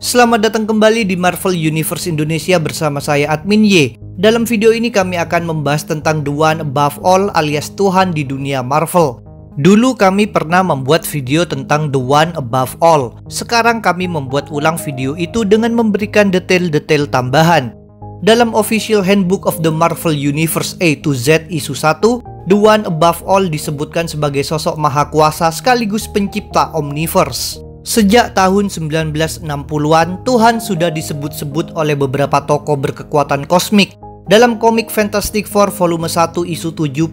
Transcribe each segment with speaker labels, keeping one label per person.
Speaker 1: Selamat datang kembali di Marvel Universe Indonesia bersama saya Admin Y. Dalam video ini kami akan membahas tentang The One Above All alias Tuhan di dunia Marvel. Dulu kami pernah membuat video tentang The One Above All. Sekarang kami membuat ulang video itu dengan memberikan detail-detail tambahan. Dalam Official Handbook of the Marvel Universe A to Z isu 1, The One Above All disebutkan sebagai sosok maha kuasa sekaligus pencipta Omniverse. Sejak tahun 1960-an, Tuhan sudah disebut-sebut oleh beberapa tokoh berkekuatan kosmik. Dalam komik Fantastic Four volume 1 isu 72,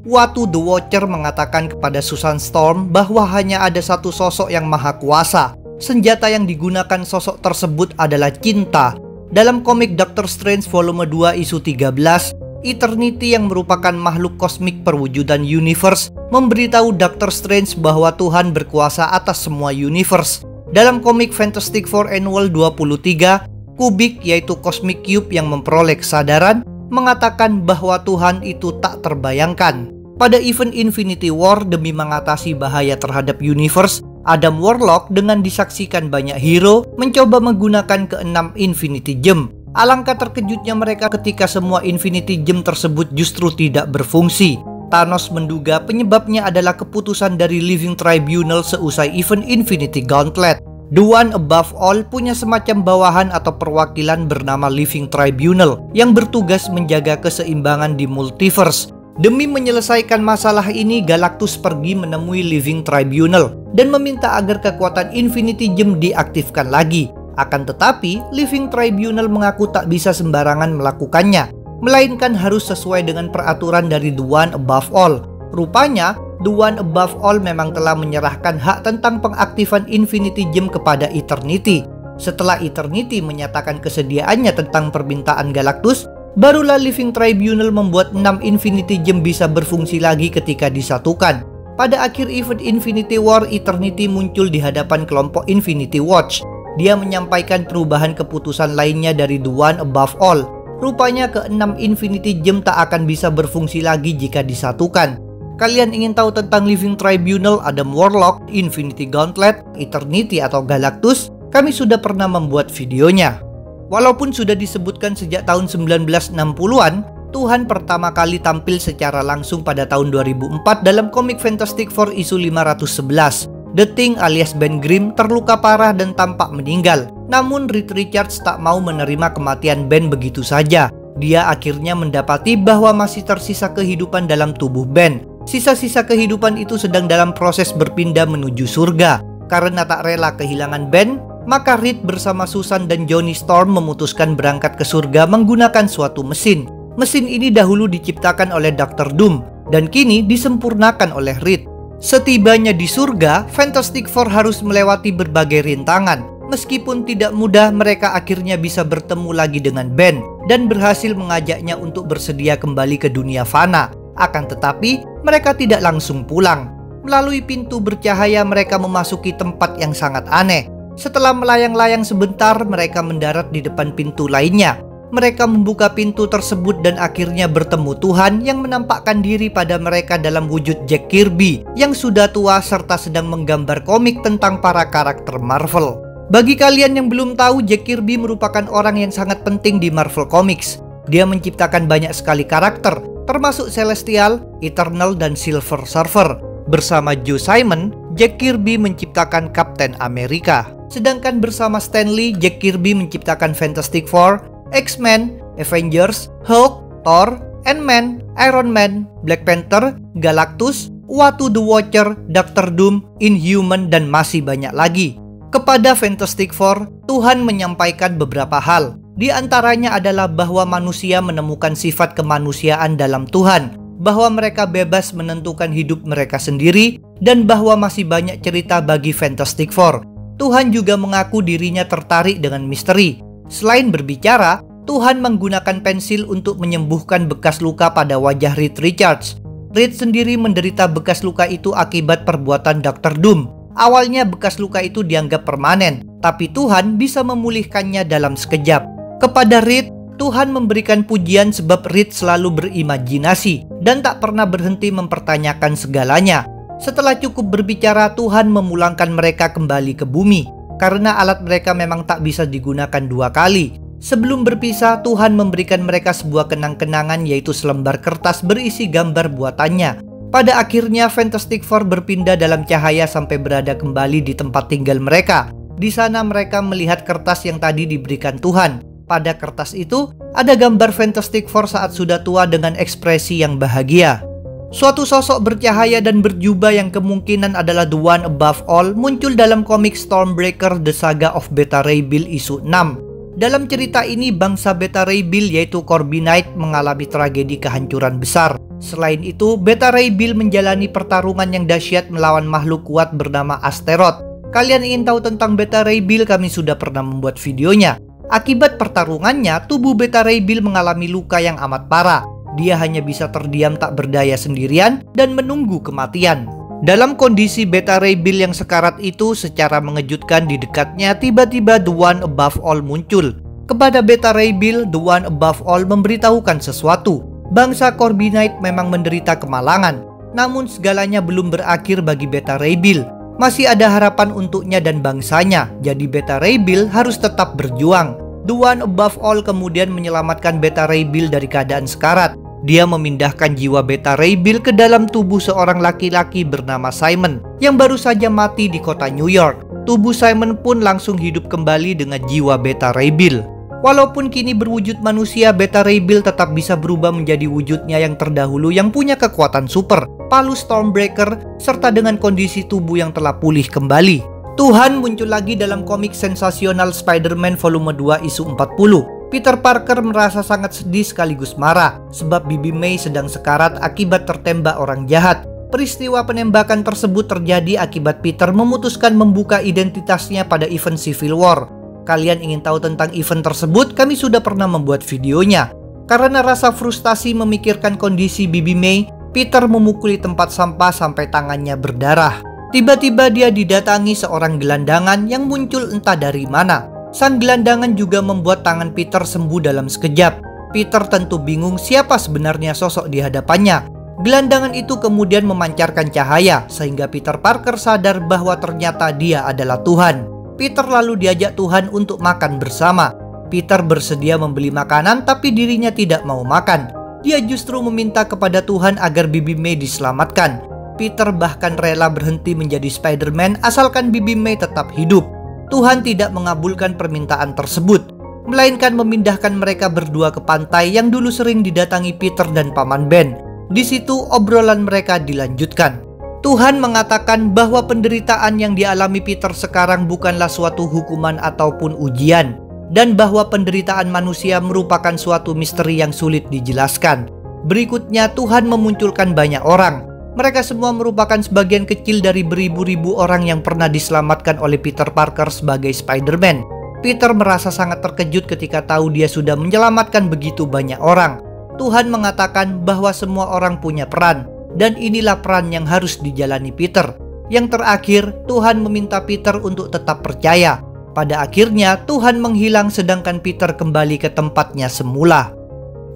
Speaker 1: Uatu the Watcher mengatakan kepada Susan Storm bahwa hanya ada satu sosok yang maha kuasa. Senjata yang digunakan sosok tersebut adalah cinta. Dalam komik Doctor Strange volume 2 isu 13, Eternity yang merupakan makhluk kosmik perwujudan universe memberitahu Doctor Strange bahwa Tuhan berkuasa atas semua universe. Dalam komik Fantastic Four Annual 23, Kubik yaitu Cosmic Cube yang memperoleh kesadaran mengatakan bahwa Tuhan itu tak terbayangkan. Pada event Infinity War demi mengatasi bahaya terhadap universe, Adam Warlock dengan disaksikan banyak hero mencoba menggunakan keenam Infinity Gem. Alangkah terkejutnya mereka ketika semua Infinity Gem tersebut justru tidak berfungsi. Thanos menduga penyebabnya adalah keputusan dari Living Tribunal seusai event Infinity Gauntlet. The One Above All punya semacam bawahan atau perwakilan bernama Living Tribunal yang bertugas menjaga keseimbangan di multiverse. Demi menyelesaikan masalah ini, Galactus pergi menemui Living Tribunal dan meminta agar kekuatan Infinity Gem diaktifkan lagi. Akan tetapi, Living Tribunal mengaku tak bisa sembarangan melakukannya, melainkan harus sesuai dengan peraturan dari The One Above All. Rupanya, The One Above All memang telah menyerahkan hak tentang pengaktifan Infinity Gem kepada Eternity. Setelah Eternity menyatakan kesediaannya tentang permintaan Galactus, barulah Living Tribunal membuat 6 Infinity Gem bisa berfungsi lagi ketika disatukan. Pada akhir event Infinity War, Eternity muncul di hadapan kelompok Infinity Watch. Dia menyampaikan perubahan keputusan lainnya dari The One Above All. Rupanya ke-6 Infinity Gem tak akan bisa berfungsi lagi jika disatukan. Kalian ingin tahu tentang Living Tribunal, Adam Warlock, Infinity Gauntlet, Eternity atau Galactus? Kami sudah pernah membuat videonya. Walaupun sudah disebutkan sejak tahun 1960-an, Tuhan pertama kali tampil secara langsung pada tahun 2004 dalam komik Fantastic Four isu 511. The Thing alias Ben Grimm terluka parah dan tampak meninggal. Namun Reed Richards tak mau menerima kematian Ben begitu saja. Dia akhirnya mendapati bahwa masih tersisa kehidupan dalam tubuh Ben. Sisa-sisa kehidupan itu sedang dalam proses berpindah menuju surga. Karena tak rela kehilangan Ben, maka Reed bersama Susan dan Johnny Storm memutuskan berangkat ke surga menggunakan suatu mesin. Mesin ini dahulu diciptakan oleh Dr. Doom dan kini disempurnakan oleh Reed. Setibanya di surga, Fantastic Four harus melewati berbagai rintangan. Meskipun tidak mudah, mereka akhirnya bisa bertemu lagi dengan Ben dan berhasil mengajaknya untuk bersedia kembali ke dunia fana. Akan tetapi, mereka tidak langsung pulang. Melalui pintu bercahaya, mereka memasuki tempat yang sangat aneh. Setelah melayang-layang sebentar, mereka mendarat di depan pintu lainnya. Mereka membuka pintu tersebut dan akhirnya bertemu Tuhan yang menampakkan diri pada mereka dalam wujud Jack Kirby yang sudah tua serta sedang menggambar komik tentang para karakter Marvel. Bagi kalian yang belum tahu, Jack Kirby merupakan orang yang sangat penting di Marvel Comics. Dia menciptakan banyak sekali karakter, termasuk Celestial, Eternal, dan Silver Surfer. Bersama Joe Simon, Jack Kirby menciptakan Captain America. Sedangkan bersama Stan Lee, Jack Kirby menciptakan Fantastic Four, X-Men, Avengers, Hulk, Thor, Ant-Man, Iron Man, Black Panther, Galactus, Uatu the Watcher, Dr. Doom, Inhuman, dan masih banyak lagi. Kepada Fantastic Four, Tuhan menyampaikan beberapa hal. Di antaranya adalah bahwa manusia menemukan sifat kemanusiaan dalam Tuhan, bahwa mereka bebas menentukan hidup mereka sendiri, dan bahwa masih banyak cerita bagi Fantastic Four. Tuhan juga mengaku dirinya tertarik dengan misteri. Selain berbicara, Tuhan menggunakan pensil untuk menyembuhkan bekas luka pada wajah Reed Richards. Reed sendiri menderita bekas luka itu akibat perbuatan Dr. Doom. Awalnya bekas luka itu dianggap permanen, tapi Tuhan bisa memulihkannya dalam sekejap. Kepada Reed, Tuhan memberikan pujian sebab Reed selalu berimajinasi dan tak pernah berhenti mempertanyakan segalanya. Setelah cukup berbicara, Tuhan memulangkan mereka kembali ke bumi. karena alat mereka memang tak bisa digunakan 2 kali. Sebelum berpisah, Tuhan memberikan mereka sebuah kenang-kenangan, yaitu selembar kertas berisi gambar buatannya. Pada akhirnya, Fantastic Four berpindah dalam cahaya sampai berada kembali di tempat tinggal mereka. Di sana mereka melihat kertas yang tadi diberikan Tuhan. Pada kertas itu, ada gambar Fantastic Four saat sudah tua dengan ekspresi yang bahagia. Suatu sosok bercahaya dan berjubah yang kemungkinan adalah The One Above All muncul dalam komik Stormbreaker The Saga of Beta Ray Bill isu 6. Dalam cerita ini, bangsa Beta Ray Bill yaitu Corbinite mengalami tragedi kehancuran besar. Selain itu, Beta Ray Bill menjalani pertarungan yang dahsyat melawan makhluk kuat bernama Asteroth. Kalian ingin tahu tentang Beta Ray Bill? Kami sudah pernah membuat videonya. Akibat pertarungannya, tubuh Beta Ray Bill mengalami luka yang amat parah. Dia hanya bisa terdiam tak berdaya sendirian dan menunggu kematian. Dalam kondisi Beta Ray Bill yang sekarat itu, secara mengejutkan di dekatnya tiba-tiba The One Above All muncul. Kepada Beta Ray Bill, The One Above All memberitahukan sesuatu. Bangsa Corbinite memang menderita kemalangan, namun segalanya belum berakhir bagi Beta Ray Bill. Masih ada harapan untuknya dan bangsanya, jadi Beta Ray Bill harus tetap berjuang. The One Above All kemudian menyelamatkan Beta Ray Bill dari keadaan sekarat. Dia memindahkan jiwa Beta Ray Bill ke dalam tubuh seorang laki-laki bernama Simon yang baru saja mati di kota New York. Tubuh Simon pun langsung hidup kembali dengan jiwa Beta Ray Bill. Walaupun kini berwujud manusia, Beta Ray Bill tetap bisa berubah menjadi wujudnya yang terdahulu yang punya kekuatan super, palu Stormbreaker, serta dengan kondisi tubuh yang telah pulih kembali. Tuhan muncul lagi dalam komik sensasional Spider-Man volume 2 isu 40. Peter Parker merasa sangat sedih sekaligus marah sebab Bibi May sedang sekarat akibat tertembak orang jahat. Peristiwa penembakan tersebut terjadi akibat Peter memutuskan membuka identitasnya pada event Civil War. Kalian ingin tahu tentang event tersebut? Kami sudah pernah membuat videonya. Karena rasa frustasi memikirkan kondisi Bibi May, Peter memukuli tempat sampah sampai tangannya berdarah. Tiba-tiba dia didatangi seorang gelandangan yang muncul entah dari mana. Sang gelandangan juga membuat tangan Peter sembuh dalam sekejap. Peter tentu bingung siapa sebenarnya sosok di hadapannya. Gelandangan itu kemudian memancarkan cahaya sehingga Peter Parker sadar bahwa ternyata dia adalah Tuhan. Peter lalu diajak Tuhan untuk makan bersama. Peter bersedia membeli makanan tapi dirinya tidak mau makan. Dia justru meminta kepada Tuhan agar Bibi May diselamatkan. Peter bahkan rela berhenti menjadi Spider-Man asalkan Bibi May tetap hidup. Tuhan tidak mengabulkan permintaan tersebut, melainkan memindahkan mereka berdua ke pantai yang dulu sering didatangi Peter dan Paman Ben. Di situ obrolan mereka dilanjutkan. Tuhan mengatakan bahwa penderitaan yang dialami Peter sekarang bukanlah suatu hukuman ataupun ujian, dan bahwa penderitaan manusia merupakan suatu misteri yang sulit dijelaskan. Berikutnya Tuhan memunculkan banyak orang. Mereka semua merupakan sebagian kecil dari beribu-ribu orang yang pernah diselamatkan oleh Peter Parker sebagai Spider-Man. Peter merasa sangat terkejut ketika tahu dia sudah menyelamatkan begitu banyak orang. Tuhan mengatakan bahwa semua orang punya peran, dan inilah peran yang harus dijalani Peter. Yang terakhir, Tuhan meminta Peter untuk tetap percaya. Pada akhirnya, Tuhan menghilang sedangkan Peter kembali ke tempatnya semula.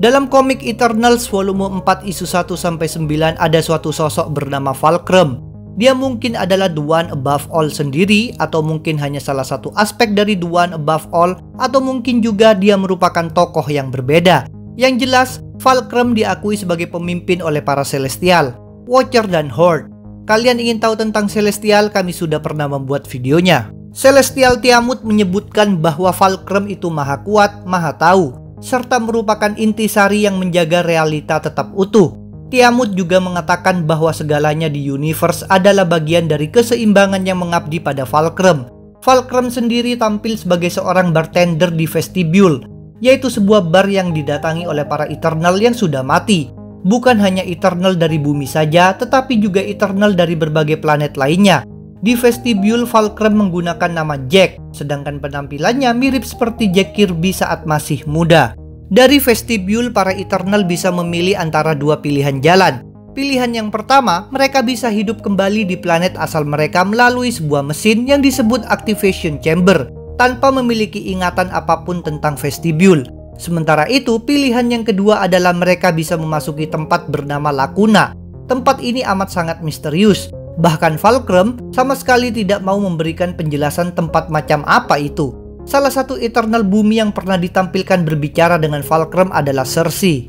Speaker 1: Dalam komik Eternals volume 4 isu 1-9 ada suatu sosok bernama Fulcrum. Dia mungkin adalah The One Above All sendiri, atau mungkin hanya salah satu aspek dari The One Above All, atau mungkin juga dia merupakan tokoh yang berbeda. Yang jelas, Fulcrum diakui sebagai pemimpin oleh para Celestial, Watcher dan Horde. Kalian ingin tahu tentang Celestial? Kami sudah pernah membuat videonya. Celestial Tiamut menyebutkan bahwa Fulcrum itu maha kuat, maha tahu, serta merupakan intisari yang menjaga realita tetap utuh. Tiamut juga mengatakan bahwa segalanya di universe adalah bagian dari keseimbangan yang mengabdi pada Fulcrum. Fulcrum sendiri tampil sebagai seorang bartender di Vestibule, yaitu sebuah bar yang didatangi oleh para Eternal yang sudah mati. Bukan hanya Eternal dari bumi saja, tetapi juga Eternal dari berbagai planet lainnya. Di Vestibule, Fulcrum menggunakan nama Jack, sedangkan penampilannya mirip seperti Jack Kirby saat masih muda. Dari Vestibule, para Eternal bisa memilih antara dua pilihan jalan. Pilihan yang pertama, mereka bisa hidup kembali di planet asal mereka melalui sebuah mesin yang disebut Activation Chamber, tanpa memiliki ingatan apapun tentang Vestibule. Sementara itu, pilihan yang kedua adalah mereka bisa memasuki tempat bernama Lacuna. Tempat ini amat sangat misterius. Bahkan Fulcrum sama sekali tidak mau memberikan penjelasan tempat macam apa itu. Salah satu Eternal bumi yang pernah ditampilkan berbicara dengan Fulcrum adalah Cersei.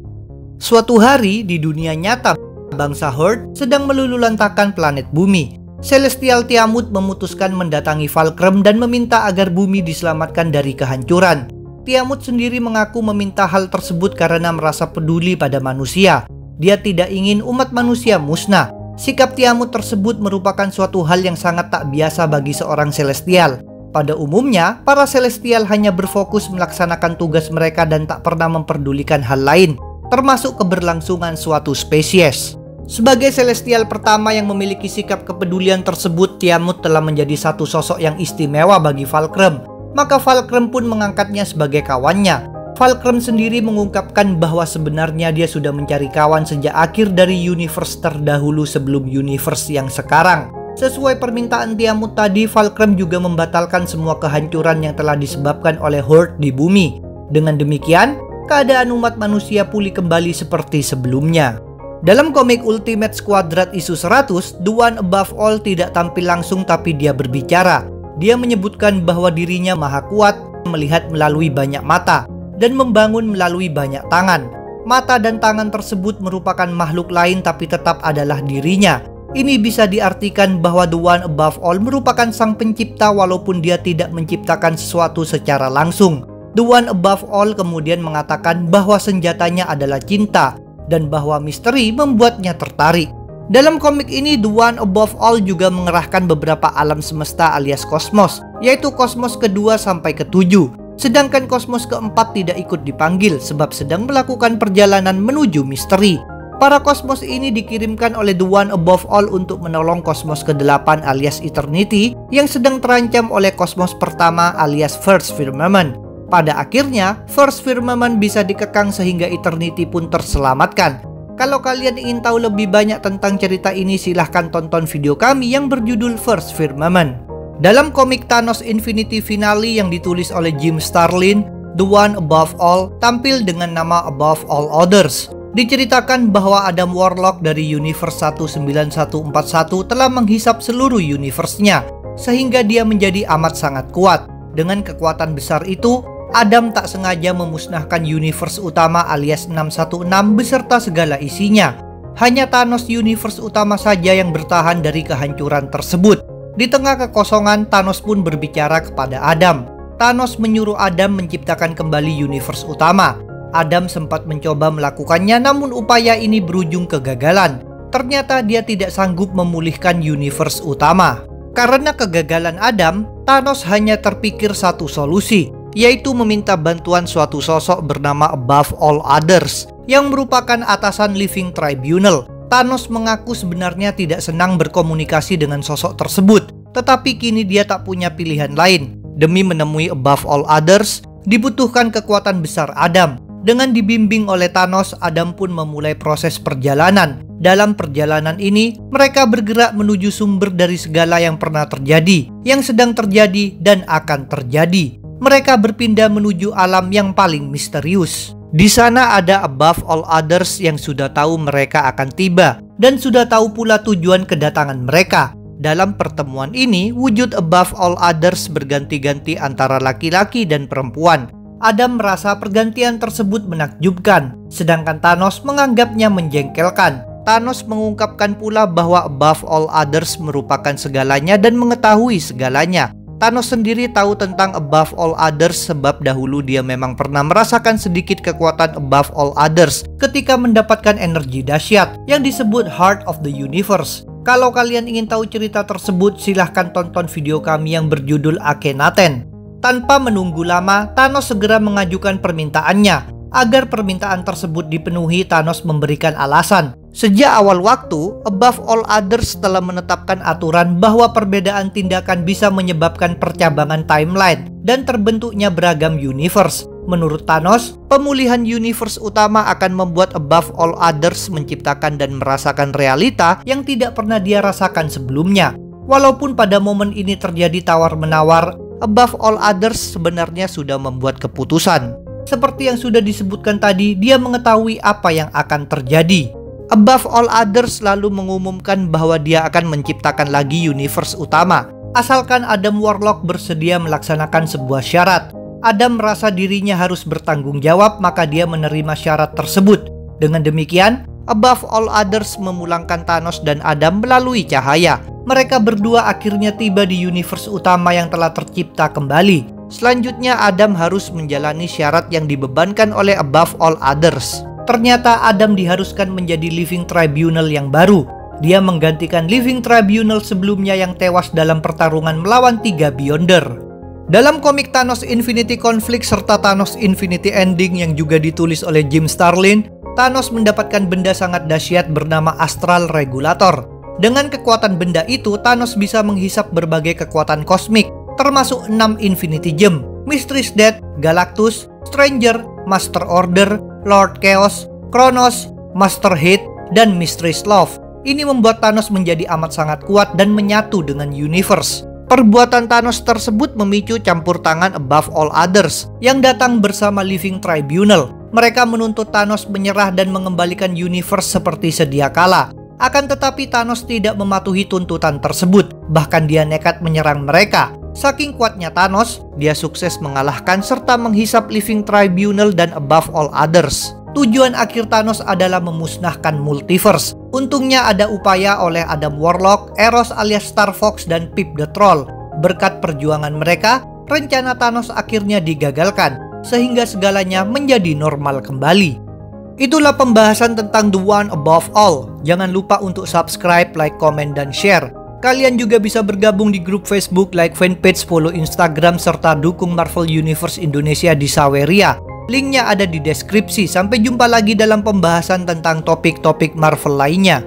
Speaker 1: Suatu hari di dunia nyata, bangsa Horde sedang melululantakkan planet bumi. Celestial Tiamut memutuskan mendatangi Fulcrum dan meminta agar bumi diselamatkan dari kehancuran. Tiamut sendiri mengaku meminta hal tersebut karena merasa peduli pada manusia. Dia tidak ingin umat manusia musnah. Sikap Tiamut tersebut merupakan suatu hal yang sangat tak biasa bagi seorang Celestial. Pada umumnya, para Celestial hanya berfokus melaksanakan tugas mereka dan tak pernah memperdulikan hal lain, termasuk keberlangsungan suatu spesies. Sebagai Celestial pertama yang memiliki sikap kepedulian tersebut, Tiamut telah menjadi satu sosok yang istimewa bagi Fulcrum. Maka Fulcrum pun mengangkatnya sebagai kawannya. Fulcrum sendiri mengungkapkan bahwa sebenarnya dia sudah mencari kawan sejak akhir dari universe terdahulu sebelum universe yang sekarang. Sesuai permintaan Tiamut tadi, Fulcrum juga membatalkan semua kehancuran yang telah disebabkan oleh Horde di bumi. Dengan demikian, keadaan umat manusia pulih kembali seperti sebelumnya. Dalam komik Ultimate Squadron isu 100, The One Above All tidak tampil langsung tapi dia berbicara. Dia menyebutkan bahwa dirinya maha kuat, melihat melalui banyak mata, dan membangun melalui banyak tangan. Mata dan tangan tersebut merupakan makhluk lain tapi tetap adalah dirinya. Ini bisa diartikan bahwa The One Above All merupakan sang pencipta walaupun dia tidak menciptakan sesuatu secara langsung. The One Above All kemudian mengatakan bahwa senjatanya adalah cinta, dan bahwa misteri membuatnya tertarik. Dalam komik ini, The One Above All juga mengerahkan beberapa alam semesta alias kosmos, yaitu kosmos kedua sampai ketujuh. Sedangkan kosmos keempat tidak ikut dipanggil sebab sedang melakukan perjalanan menuju misteri. Para kosmos ini dikirimkan oleh The One Above All untuk menolong kosmos ke-8 alias Eternity yang sedang terancam oleh kosmos pertama alias First Firmament. Pada akhirnya, First Firmament bisa dikekang sehingga Eternity pun terselamatkan. Kalau kalian ingin tahu lebih banyak tentang cerita ini, silahkan tonton video kami yang berjudul First Firmament. Dalam komik Thanos Infinity Finale yang ditulis oleh Jim Starlin, The One Above All tampil dengan nama Above All Others. Diceritakan bahwa Adam Warlock dari Universe 19141 telah menghisap seluruh universe-nya, sehingga dia menjadi amat sangat kuat. Dengan kekuatan besar itu, Adam tak sengaja memusnahkan universe utama alias 616 beserta segala isinya. Hanya Thanos universe utama saja yang bertahan dari kehancuran tersebut. Di tengah kekosongan, Thanos pun berbicara kepada Adam. Thanos menyuruh Adam menciptakan kembali universe utama. Adam sempat mencoba melakukannya, namun upaya ini berujung kegagalan. Ternyata dia tidak sanggup memulihkan universe utama. Karena kegagalan Adam, Thanos hanya terpikir satu solusi, yaitu meminta bantuan suatu sosok bernama Above All Others, yang merupakan atasan Living Tribunal. Thanos mengaku sebenarnya tidak senang berkomunikasi dengan sosok tersebut, tetapi kini dia tak punya pilihan lain. Demi menemui Above All Others, dibutuhkan kekuatan besar Adam. Dengan dibimbing oleh Thanos, Adam pun memulai proses perjalanan. Dalam perjalanan ini, mereka bergerak menuju sumber dari segala yang pernah terjadi, yang sedang terjadi, dan akan terjadi. Mereka berpindah menuju alam yang paling misterius. Di sana ada Above All Others yang sudah tahu mereka akan tiba, dan sudah tahu pula tujuan kedatangan mereka. Dalam pertemuan ini, wujud Above All Others berganti-ganti antara laki-laki dan perempuan. Adam merasa pergantian tersebut menakjubkan, sedangkan Thanos menganggapnya menjengkelkan. Thanos mengungkapkan pula bahwa Above All Others merupakan segalanya dan mengetahui segalanya. Thanos sendiri tahu tentang Above All Others sebab dahulu dia memang pernah merasakan sedikit kekuatan Above All Others ketika mendapatkan energi dahsyat yang disebut Heart of the Universe. Kalau kalian ingin tahu cerita tersebut, silahkan tonton video kami yang berjudul Akhenaten. Tanpa menunggu lama, Thanos segera mengajukan permintaannya. Agar permintaan tersebut dipenuhi, Thanos memberikan alasan. Sejak awal waktu, Above All Others telah menetapkan aturan bahwa perbedaan tindakan bisa menyebabkan percabangan timeline dan terbentuknya beragam universe. Menurut Thanos, pemulihan universe utama akan membuat Above All Others menciptakan dan merasakan realita yang tidak pernah dia rasakan sebelumnya. Walaupun pada momen ini terjadi tawar-menawar, Above All Others sebenarnya sudah membuat keputusan. Seperti yang sudah disebutkan tadi, dia mengetahui apa yang akan terjadi. Above All Others lalu mengumumkan bahwa dia akan menciptakan lagi universe utama, asalkan Adam Warlock bersedia melaksanakan sebuah syarat. Adam merasa dirinya harus bertanggung jawab, maka dia menerima syarat tersebut. Dengan demikian, Above All Others memulangkan Thanos dan Adam melalui cahaya. Mereka berdua akhirnya tiba di universe utama yang telah tercipta kembali. Selanjutnya, Adam harus menjalani syarat yang dibebankan oleh Above All Others. Ternyata Adam diharuskan menjadi Living Tribunal yang baru. Dia menggantikan Living Tribunal sebelumnya yang tewas dalam pertarungan melawan 3 Beyonder. Dalam komik Thanos Infinity Conflict serta Thanos Infinity Ending yang juga ditulis oleh Jim Starlin, Thanos mendapatkan benda sangat dahsyat bernama Astral Regulator. Dengan kekuatan benda itu, Thanos bisa menghisap berbagai kekuatan kosmik, termasuk 6 Infinity Gem, Mystery's Death, Galactus, Stranger, Master Order, Lord Chaos, Kronos, Master Hate, dan Mystery's Love. Ini membuat Thanos menjadi amat sangat kuat dan menyatu dengan universe. Perbuatan Thanos tersebut memicu campur tangan Above All Others yang datang bersama Living Tribunal. Mereka menuntut Thanos menyerah dan mengembalikan universe seperti sedia kala. Akan tetapi Thanos tidak mematuhi tuntutan tersebut, bahkan dia nekat menyerang mereka. Saking kuatnya Thanos, dia sukses mengalahkan serta menghisap Living Tribunal dan Above All Others. Tujuan akhir Thanos adalah memusnahkan multiverse. Untungnya ada upaya oleh Adam Warlock, Eros alias Star Fox, dan Pip the Troll. Berkat perjuangan mereka, rencana Thanos akhirnya digagalkan, sehingga segalanya menjadi normal kembali. Itulah pembahasan tentang The One Above All. Jangan lupa untuk subscribe, like, komen, dan share. Kalian juga bisa bergabung di grup Facebook, like fanpage, follow Instagram, serta dukung Marvel Universe Indonesia di Saweria. Linknya ada di deskripsi. Sampai jumpa lagi dalam pembahasan tentang topik-topik Marvel lainnya.